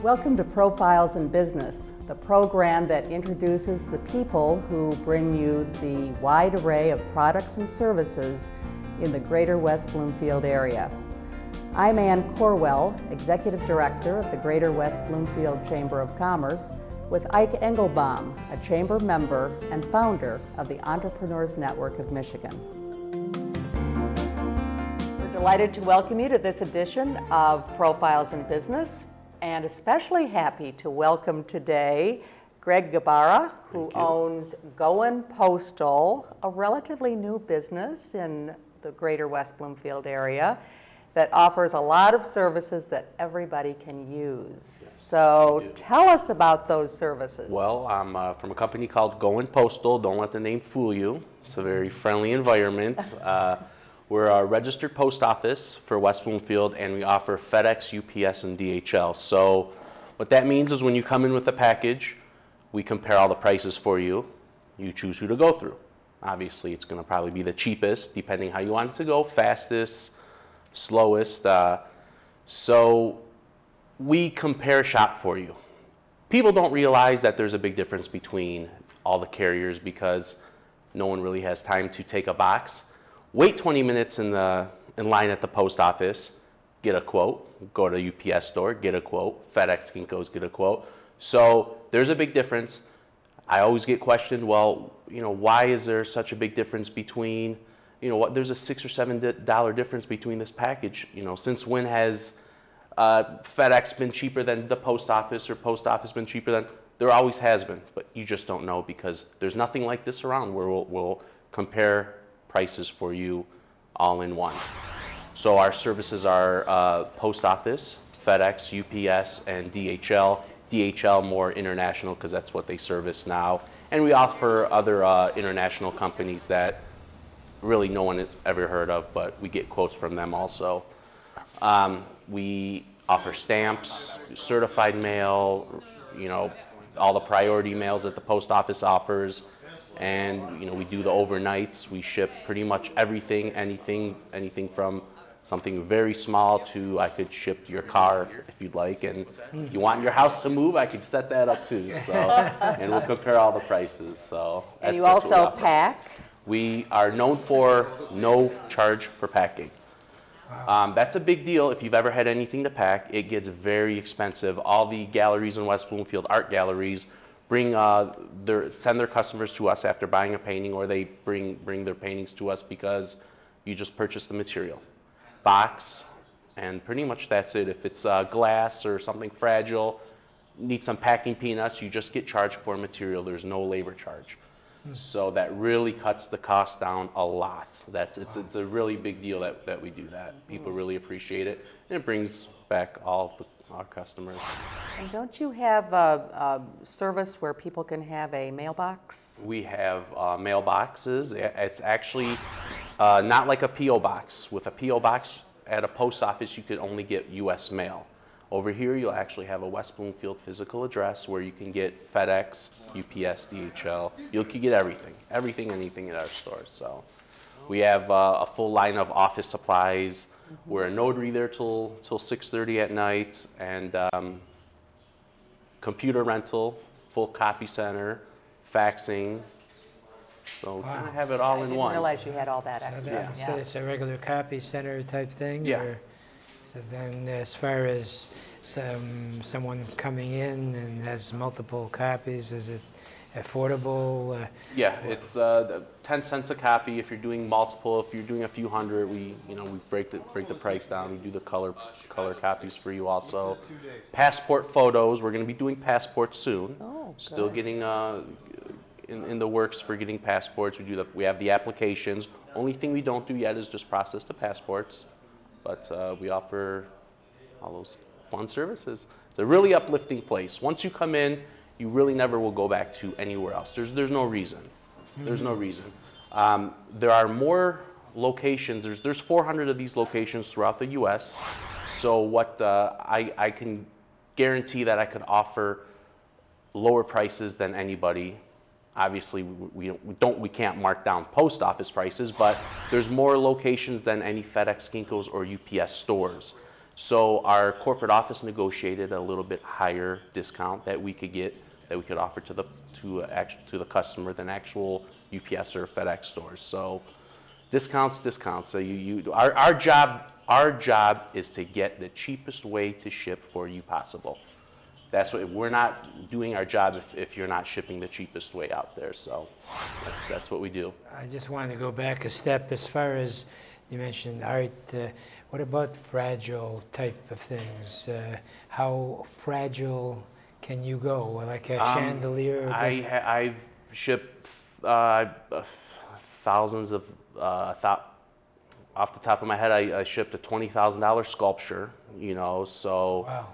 Welcome to Profiles in Business, the program that introduces the people who bring you the wide array of products and services in the greater West Bloomfield area. I'm Ann Corwell, Executive Director of the Greater West Bloomfield Chamber of Commerce, with Ike Engelbaum, a Chamber member and founder of the Entrepreneurs Network of Michigan. We're delighted to welcome you to this edition of Profiles in Business, and especially happy to welcome today Greg Gabbara, who owns Goin Postal, a relatively new business in the greater West Bloomfield area that offers a lot of services that everybody can use. Yes, so tell us about those services. Well, I'm from a company called Goin Postal. Don't let the name fool you. It's a very friendly environment. We're a registered post office for West Bloomfield, and we offer FedEx, UPS, and DHL. So what that means is when you come in with a package, we compare all the prices for you. You choose who to go through. Obviously, it's going to probably be the cheapest, depending how you want it to go, fastest, slowest. So we compare shop for you. People don't realize that there's a big difference between all the carriers because no one really has time to take a box, wait 20 minutes in line at the post office, get a quote, go to a UPS store, get a quote, FedEx Kinko's, get a quote. So there's a big difference. I always get questioned, well, why is there such a big difference between, there's a $6 or $7 difference between this package. Since when has FedEx been cheaper than the post office or post office been cheaper than? There always has been, but you just don't know because there's nothing like this around where we'll compare prices for you all in one. So our services are post office, FedEx, UPS, and DHL. DHL more international because that's what they service now. And we offer other international companies that really no one has ever heard of, but we get quotes from them also. We offer stamps, certified mail, all the priority mails that the post office offers. And we do the overnights. We ship pretty much everything, anything from something very small to I could ship your car if you'd like, and if you want your house to move, I could set that up too. So, and we'll compare all the prices. So, and you also pack. We are known for no charge for packing. That's a big deal. If you've ever had anything to pack, it gets very expensive. All the galleries in West Bloomfield, art galleries, send their customers to us after buying a painting, or they bring their paintings to us because you just purchase the material, box, and pretty much that's it. If it's glass or something fragile, need some packing peanuts, you just get charged for material. There's no labor charge. So that really cuts the cost down a lot. It's a really big deal that we do that. People really appreciate it, and it brings back all our customers. And don't you have a service where people can have a mailbox? We have mailboxes. It's actually not like a P.O. box. With a P.O. box at a post office, you could only get U.S. mail. Over here, you'll actually have a West Bloomfield physical address where you can get FedEx, UPS, DHL. You can get anything in our stores. So we have a full line of office supplies. We're a notary there till 6:30 at night, and computer rental, full copy center, faxing. So we kind of have it all in one. I didn't realize you had all that extra. So it's a regular copy center type thing? Yeah. So then as far as someone coming in and has multiple copies, is it affordable? Yeah, it's 10 cents a copy if you're doing multiple. If you're doing a few hundred, we break the price down. We do the color copies for you also. Passport photos, we're going to be doing passports soon. Oh, still getting in the works for getting passports. We have the applications. Only thing we don't do yet is just process the passports. But we offer all those fun services. It's a really uplifting place. Once you come in, you really never will go back to anywhere else. There's no reason. There's no reason. There are more locations. There's 400 of these locations throughout the U.S. So what I can guarantee that I could offer lower prices than anybody. Obviously, we can't mark down post office prices, but there's more locations than any FedEx, Kinko's, or UPS stores. So our corporate office negotiated a little bit higher discount that we could offer to the customer than actual UPS or FedEx stores. So discounts. So our job is to get the cheapest way to ship for you possible. That's what we're not doing our job if you're not shipping the cheapest way out there. So that's what we do. I just wanted to go back a step as far as you mentioned art. What about fragile type of things? How fragile can you go? Like a chandelier? I've shipped thousands of, off the top of my head, I shipped a $20,000 sculpture, you know, so Wow.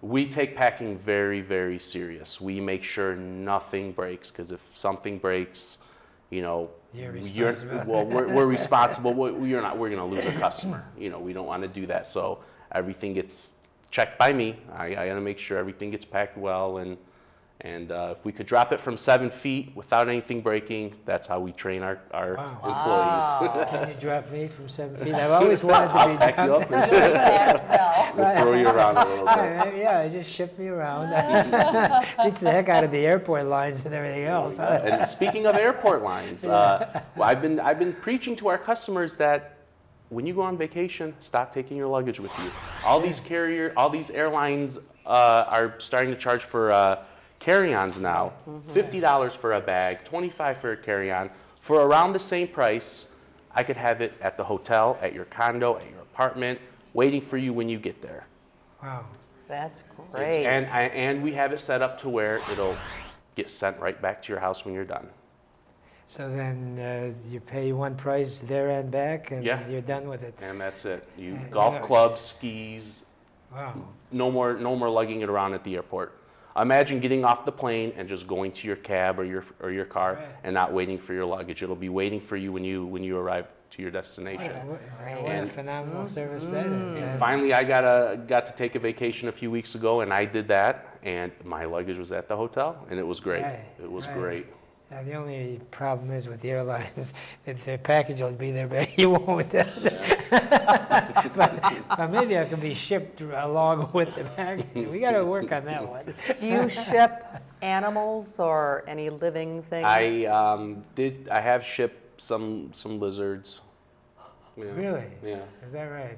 We take packing very, very serious. We make sure nothing breaks, because if something breaks, you know, we're responsible. We're going to lose a customer. You know, we don't want to do that. So everything gets checked by me. I got to make sure everything gets packed well, and if we could drop it from 7 feet without anything breaking, that's how we train our employees. Can you drop me from 7 feet? I've always wanted to be Pack you up. We'll throw you around a little bit. Yeah, just ship me around. Beats the heck out of the airport lines and everything else. And speaking of airport lines, well, I've been preaching to our customers that when you go on vacation, stop taking your luggage with you. All these airlines are starting to charge for carry-ons now. $50 for a bag, $25 for a carry-on. For around the same price, I could have it at the hotel, at your condo, at your apartment, waiting for you when you get there. Wow. That's great. And we have it set up to where it'll get sent right back to your house when you're done. So then you pay one price there and back, and you're done with it. And that's it. Golf clubs, skis. Wow. No more lugging it around at the airport. Imagine getting off the plane and just going to your cab or your car and not waiting for your luggage. It'll be waiting for you when you arrive to your destination. What a phenomenal service that is. And finally, I got to take a vacation a few weeks ago, and I did that, and my luggage was at the hotel, and it was great. It was great. The only problem is with the airlines, the package will be there, but you won't with that. but maybe I can be shipped along with the package. We got to work on that one. Do you ship animals or any living things? I have shipped some lizards. Yeah. Really? Yeah. Is that right?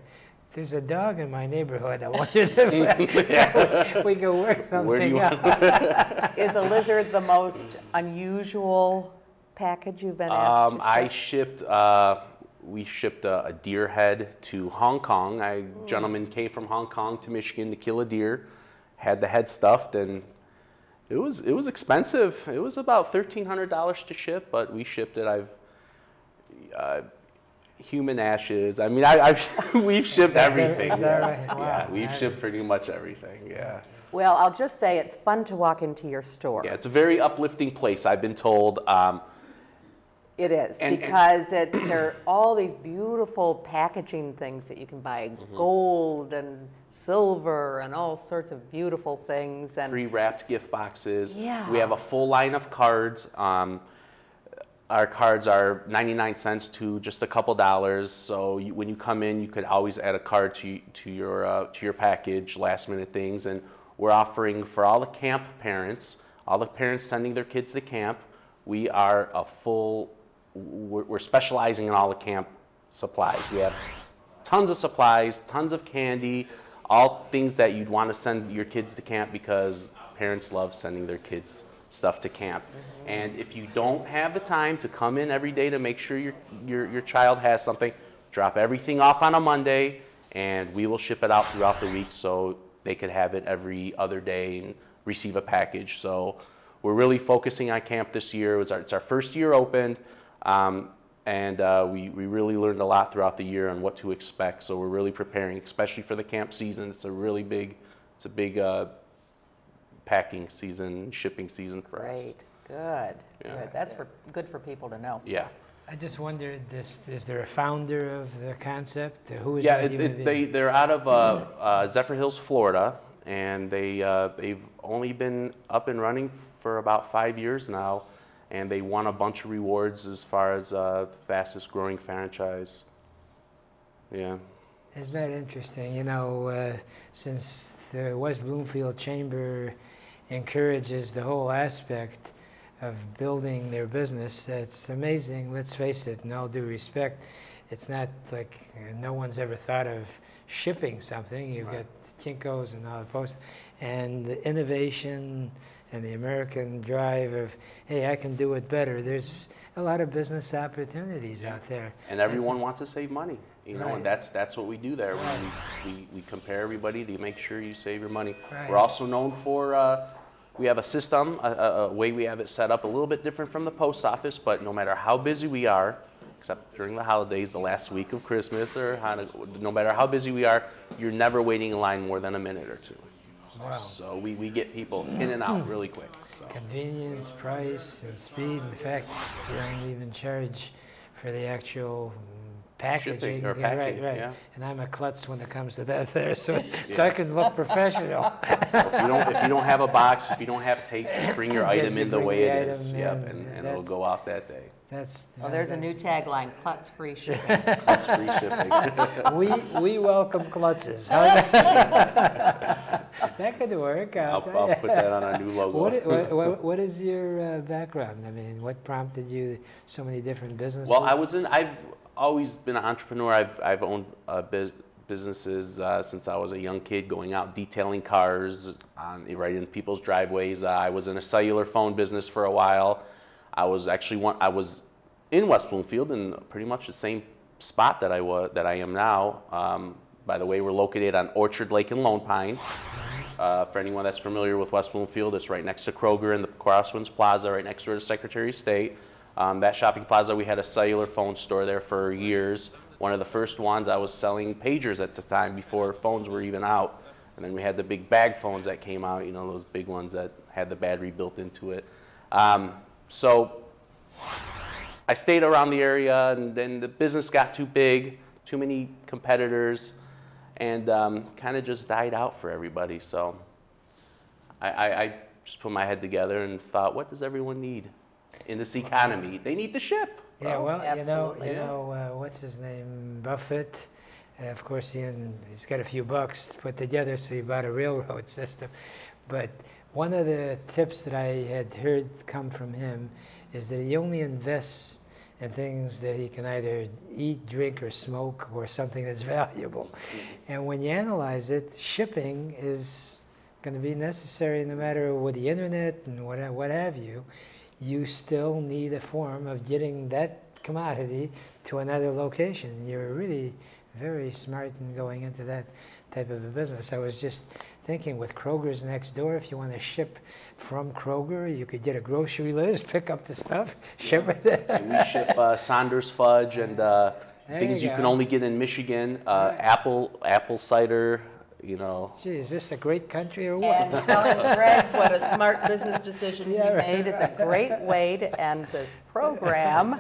There's a dog in my neighborhood. I wondered if we could work something out. Is a lizard the most unusual package you've been asked to ship? We shipped a deer head to Hong Kong. A gentleman came from Hong Kong to Michigan to kill a deer, had the head stuffed, and it was expensive. It was about $1,300 to ship, but we shipped it. Human ashes. I mean, we've shipped everything. Is that right? Wow. Yeah, we've shipped pretty much everything. Yeah. Well, I'll just say it's fun to walk into your store. Yeah, it's a very uplifting place, I've been told. It is, because there are all these beautiful packaging things that you can buy, gold and silver and all sorts of beautiful things. And pre-wrapped gift boxes. Yeah. We have a full line of cards. Our cards are 99 cents to just a couple dollars. So when you come in, you could always add a card to your package, last minute things. And we're offering for all the camp parents, all the parents sending their kids to camp. We are we're specializing in all the camp supplies. We have tons of supplies, tons of candy, all things that you'd want to send your kids to camp, because parents love sending their kids stuff to camp. And if you don't have the time to come in every day to make sure your child has something, drop everything off on a Monday, and we will ship it out throughout the week so they could have it every other day and receive a package. So we're really focusing on camp this year. It's our first year opened, and we really learned a lot throughout the year on what to expect. So we're really preparing, especially for the camp season. It's a big packing season, shipping season for us. Great, good. That's good for people to know. Yeah. I just wondered, is there a founder of the concept? Who is they're out of Zephyr Hills, Florida, and they've only been up and running for about 5 years now, and they won a bunch of rewards as far as the fastest growing franchise. Yeah. Isn't that interesting? You know, since the West Bloomfield Chamber encourages the whole aspect of building their business, it's amazing. Let's face it, in all due respect, it's not like no one's ever thought of shipping something. You've got Kinko's and all the post, and the innovation and the American drive of, hey, I can do it better. There's a lot of business opportunities out there. And everyone wants to save money, you know, Right. and that's what we do there. We compare everybody to make sure you save your money. Right. We're also known for, we have a system, a way we have it set up a little bit different from the post office, but no matter how busy we are, except during the holidays, the last week of Christmas or Hanukkah, no matter how busy we are, you're never waiting in line more than a minute or two. Wow. So we get people in and out really quick. So. Convenience, price, and speed, and the fact you don't even charge for the actual packaging. Shipping or Yeah, packing, right. yeah. And I'm a klutz when it comes to that there, so I can look professional. So if you don't have a box, if you don't have tape, just bring your Just item in the bring way the it is. item Yep, in, and it'll go out that day. That's Well, there's a new tagline, klutz-free shipping. That's free shipping. we welcome klutzes. How's that? That could work. I'll put that on our new logo. What is your background? I mean, what prompted you so many different businesses? Well, I've always been an entrepreneur. I've owned businesses since I was a young kid, going out detailing cars right in people's driveways. I was in a cellular phone business for a while. I was in West Bloomfield in pretty much the same spot that I am now. By the way, we're located on Orchard Lake and Lone Pine. For anyone that's familiar with West Bloomfield, it's right next to Kroger in the Crosswinds Plaza, right next door to Secretary of State. That shopping plaza, we had a cellular phone store there for years. One of the first ones, I was selling pagers at the time before phones were even out. And then we had the big bag phones that came out, you know, those big ones that had the battery built into it. So I stayed around the area, and then the business got too big, too many competitors, and kind of just died out for everybody. So I just put my head together and thought, what does everyone need in this economy? They need to ship. Yeah, well, Absolutely. you know, what's his name, Buffett. Of course, he's got a few bucks to put together, so he bought a railroad system. But one of the tips that I had heard come from him is that he only invests in things that he can either eat, drink, or smoke, or something that's valuable. And when you analyze it, shipping is going to be necessary no matter with the internet and what have you. You still need a form of getting that commodity to another location. You're really very smart in going into that type of a business. I was just thinking, with Kroger's next door, if you want to ship from Kroger, you could get a grocery list, pick up the stuff, ship it. And we ship Saunders fudge and things you can only get in Michigan, apple cider, you know. Gee, is this a great country or what? And telling Greg what a smart business decision he made is a great way to end this program.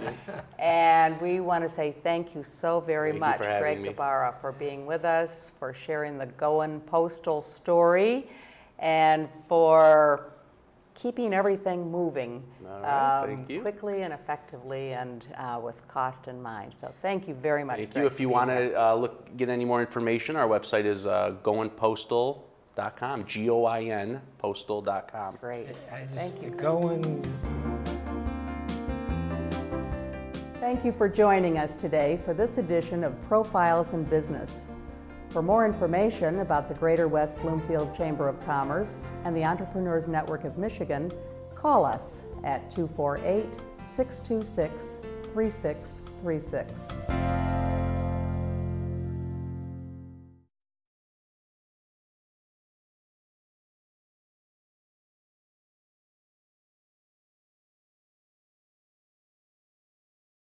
And we want to say thank you so very much, Greg Gabbara, for being with us, for sharing the Goin Postal story, and for keeping everything moving thank you. quickly and effectively, and with cost in mind. So thank you very much. Thank you. If you want to get any more information, our website is goinpostal.com, G-O-I-N, postal.com. Great. Thank you. Going. Thank you for joining us today for this edition of Profiles in Business. For more information about the Greater West Bloomfield Chamber of Commerce and the Entrepreneurs Network of Michigan, call us at 248-626-3636.